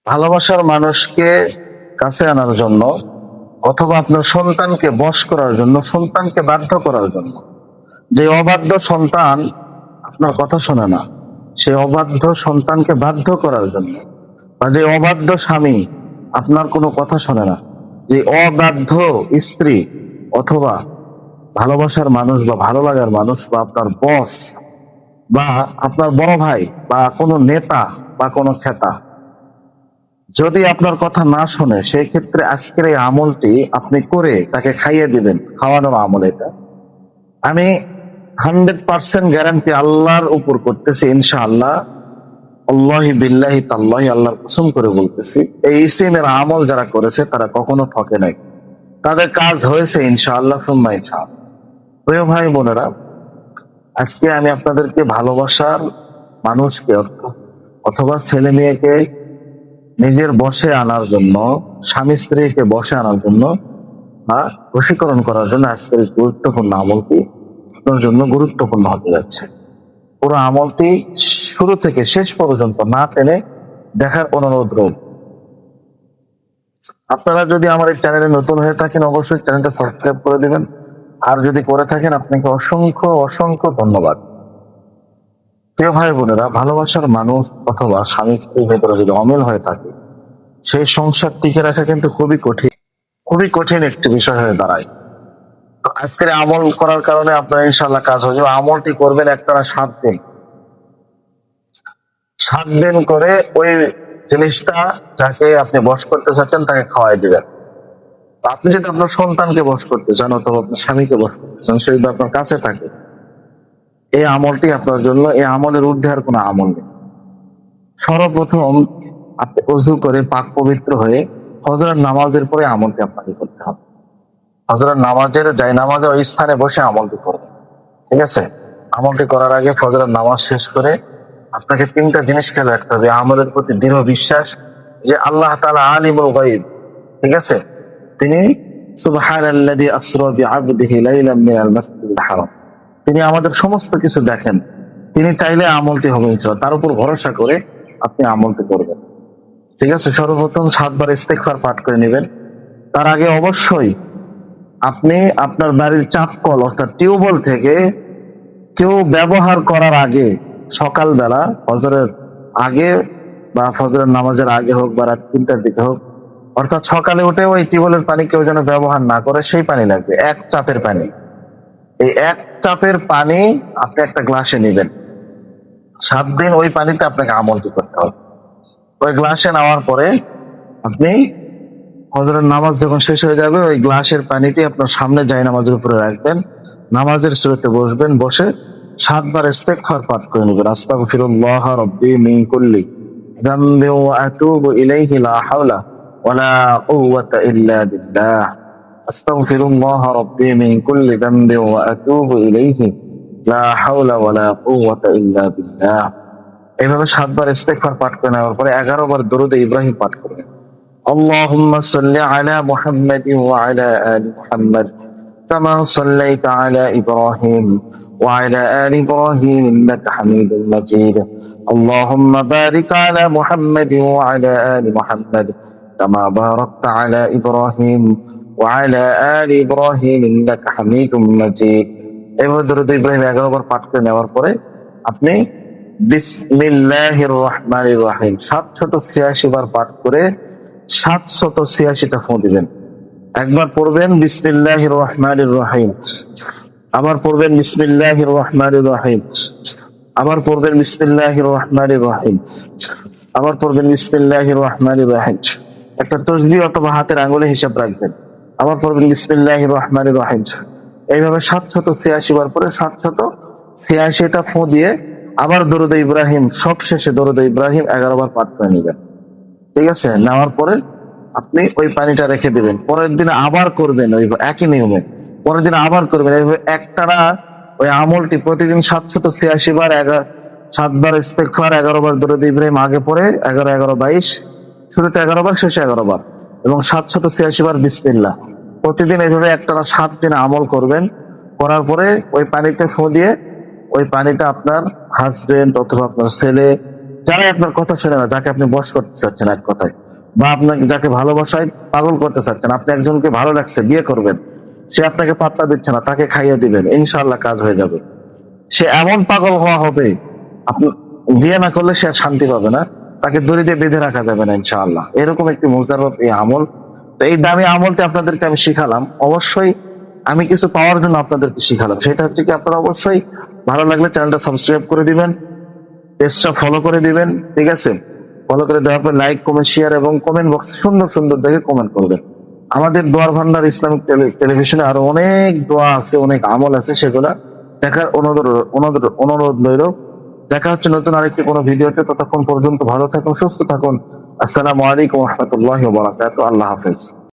ভালোবাসার মানুষকে কাছে আনার জন্য অথবা আপনার সন্তানকে বশ করার জন্য, সন্তানকে বাধ্য করার জন্য, যে অবাধ্য সন্তান আপনার কথা শোনে না, সেই অবাধ্য সন্তানকে বাধ্য করার জন্য, বা যে অবাধ্য স্বামী আপনার কোনো কথা শোনে না, যে অবাধ্য স্ত্রী অথবা ভালোবাসার মানুষ বা ভালো লাগার মানুষ বা আপনার বস বা আপনার বড় ভাই বা কোনো নেতা বা কোনো খেতা যদি আপনার কথা না শোনে, সেই ক্ষেত্রে আজকের এই আমলটি আপনি করে তাকে খাইয়ে দিবেন। খাওয়ানোর আমল এটা আমি 100% গ্যারান্টি আল্লাহর উপর করতেছি, ইনশাআল্লাহ। আল্লাহি বিল্লাহি তাল্লাহি, আল্লাহর কসম করে বলতেছি, এই ইসিমের আমল যারা করেছে তারা কখনো ঠকে নাই, তাদের কাজ হয়েছে ইনশাআল্লাহ সুম্মা ইনশাআল্লাহ। প্রিয় ভাই বোনেরা, আজকে আমি আপনাদেরকে ভালোবাসার মানুষকে অথবা ছেলে মেয়েকে নিজের বশে আনার জন্য, স্বামী স্ত্রীকে বশে আনার জন্য বা বশীকরণ করার জন্য আজকের এই গুরুত্বপূর্ণ আমলটি আপনার জন্য গুরুত্বপূর্ণ হতে যাচ্ছে। পুরো আমলটি শুরু থেকে শেষ পর্যন্ত না টেনে দেখার অনুরোধ রইল। আপনারা যদি আমার এই চ্যানেলে নতুন হয়ে থাকেন, অবশ্যই চ্যানেলটা সাবস্ক্রাইব করে দিবেন। আর যদি করে থাকেন, আপনাকে অসংখ্য অসংখ্য ধন্যবাদ। প্রিয় ভাই বোনেরা, ভালোবাসার মানুষ অথবা স্বামী স্ত্রীর ভেতরে যদি অমিল হয়ে থাকে, সেই সংসার টিকে রাখা কিন্তু খুবই কঠিন একটি বিষয় হয়ে দাঁড়ায়। তো আজকের আমল করার কারণে আপনার ইনশাল্লাহ কাজ হয়ে যাবে। আমলটি করবেন একটানা 7 দিন। 7 দিন করে ওই জিনিসটা যাকে আপনি বশ করতে চাচ্ছেন তাকে খাওয়াই দিবেন। আপনি যদি আপনার সন্তানকে বশ করতে চান অথবা আপনার স্বামীকে বশ করতে চান, সে যদি আপনার কাছে থাকে, এই আমলটি আপনার জন্য, এই আমলের ঊর্ধ্বে আর কোনো আমল নেই। সর্বপ্রথম আপনি অজু করে পাক পবিত্র হয়ে ফজরের নামাজের পরে আমলটি আপনাকে করতে হবে। ফজরের নামাজের নামাজে ওই স্থানে বসে আমলটি করবেন। ঠিক আছে? আমলটি করার আগে ফজরের নামাজ শেষ করে আপনাকে 3টা জিনিস খেয়াল রাখতে হবে। আমলের প্রতি দৃঢ় বিশ্বাস যে আল্লাহ তাআলা আলিমুল গায়ব, ঠিক আছে, তিনি সুবহানাল্লাযী আসরা বিআবদিহি লাইলাম মিনাল মাসজিদিল হারাম, তিনি আমাদের সমস্ত কিছু দেখেন। তিনি চাইলে আমলটি হবে ইনশাআল্লাহ। তার উপর ভরসা করে আপনি আমলটি করবেন। ঠিক আছে? সর্বপ্রথম 7 বার ইস্তেগফার পাঠ করে নেবেন। তার আগে অবশ্যই আপনি আপনার বাড়ির চাপ কল অর্থাৎ টিউবওয়েল থেকে কেউ ব্যবহার করার আগে, সকালবেলা ফজরের আগে বা ফজরের নামাজের আগে হোক বা রাত 3টার দিকে হোক, অর্থাৎ সকালে উঠে ওই টিউবওয়েলের পানি কেউ যেন ব্যবহার না করে, সেই পানি লাগবে, 1 চাপের পানি। এই 1 চাপের পানি আপনি একটা গ্লাসে নেবেন। 7 দিন ওই পানিতে আপনাকে আমলটি করতে হবে। ওই গ্লাসে নেওয়ার পরে আপনি ফজরের নামাজ যখন শেষ হয়ে যাবে, ওই গ্লাসের পানিটি আপনার সামনে নামাজের উপরে রাখবেন, নামাজের শুরুতে বসবেন, বসে 7 বার ইস্তেগফার পাঠ করে নেবেন। আস্তাগফিরুল্লাহ রাব্বি মিন কুল্লি যামবি ওয়া আতুবু ইলাইহি লা হাওলা ওয়ালা কুওয়াতা ইল্লা বিল্লাহ। আস্তাগফিরুল্লাহ রাব্বি মিন কুল্লি যামবি ওয়া আতুবু ইলাইহি লা হাওলা ওয়ালা কুওয়াতা ইল্লা বিল্লাহ। এইভাবে 7 বার ইস্তেগফার পাঠ করে নেওয়ার পরে 11 বার দরুদ ইব্রাহিম পাঠ করবেন। اللهم صل على محمد وعلى آل محمد كما صليت على إبراهيم وعلى آل إبراهيم إنك حميد مجيد. اللهم بارك على محمد وعلى آل محمد كما باركت على إبراهيم وعلى آل إبراهيم إنك حميد مجيد. এভাবে দরুদ ইব্রাহিম 11 বার পাঠ করে নেওয়ার পরে আপনি বিসমিল্লাহির রহমানির রহিম 786 বার পাঠ করে 786টা ফু দিবেন। একবার পড়বেন বিসমিল্লাহির রহমানির রহিম, আবার পড়বেন বিসমিল্লাহির রহমানির রহিম, আবার পড়বেন বিসমিল্লাহির রহমানির রহিম, আবার পড়বেন বিসমিল্লাহির রহমানির রহিম। একটা তাসবিহ অথবা হাতের আঙ্গুলে হিসাব রাখবেন। আবার পড়বেন বিসমিল্লাহির রহমানির রহিম। এইভাবে 786 বার পরে 786টা ফু দিয়ে আবার দরুদ ইব্রাহিম, সবশেষে দরুদ ইব্রাহিম 11 বার পাঠ করে নেবেন। ঠিক আছে? নেওয়ার পরে আপনি ওই পানিটা রেখে দিবেন। পরের দিন আবার করবেন ওই একই নিয়মে, পরের দিন আবার করবেন। এইভাবে একটানা ওই আমলটি প্রতিদিন 786 বার, 7 বার ইস্তেগফার, 11 বার দরুদ ইব্রাহিম আগে পরে 11 11 22, শুরুতে 11 বার, শেষে 11 বার, এবং 786 বার বিসমিল্লাহ। প্রতিদিন এইভাবে একটানা 7 দিন আমল করবেন। করার পরে ওই পানিতে ফু দিয়ে ওই পানিটা আপনার হাজবেন্ড অথবা আপনার ছেলে যারা আপনার কথা শুনে না, যাকে আপনি বশ করতে চাচ্ছেন এক কথায়, বা আপনাকে যাকে ভালোবাসায় পাগল করতে চাচ্ছেন, আপনি একজনকে ভালো লাগছে বিয়ে করবেন, সে আপনাকে পাত্তা দিচ্ছে না, তাকে খাইয়ে দিবেন, ইনশাআল্লাহ কাজ হয়ে যাবে। সে এমন পাগল হওয়া হবে, আপনি বিয়ে না করলে সে আর শান্তি পাবে না, তাকে দড়ি দিয়ে বেঁধে রাখা যাবে না ইনশাআল্লাহ। এরকম একটি মুজাররত এই আমল। তো এই দামি আমলটি আপনাদেরকে আমি শিখালাম, অবশ্যই আমি কিছু পাওয়ার জন্য আপনাদেরকে শিখালাম। সেটা হচ্ছে কি, আপনারা অবশ্যই ভালো লাগলে চ্যানেলটা সাবস্ক্রাইব করে দিবেন, পেজটা ফলো করে দিবেন, ঠিক আছে? ফলো করে দেওয়ার পর লাইক, কমেন্ট, শেয়ার এবং কমেন্ট বক্সে সুন্দর সুন্দর দেখে কমেন্ট করবেন। আমাদের দোয়ার ভান্ডার ইসলামিক টেলিভিশনে আরো অনেক দোয়া আছে, অনেক আমল আছে, সেগুলা দেখার অনুরোধ রইল। দেখা হচ্ছে নতুন আরেকটি কোনো ভিডিওতে। ততক্ষণ পর্যন্ত ভালো থাকুন, সুস্থ থাকুন। আসসালামু আলাইকুম ওয়া রাহমাতুল্লাহি ওয়া বারাকাতুহু। আল্লাহ হাফেজ।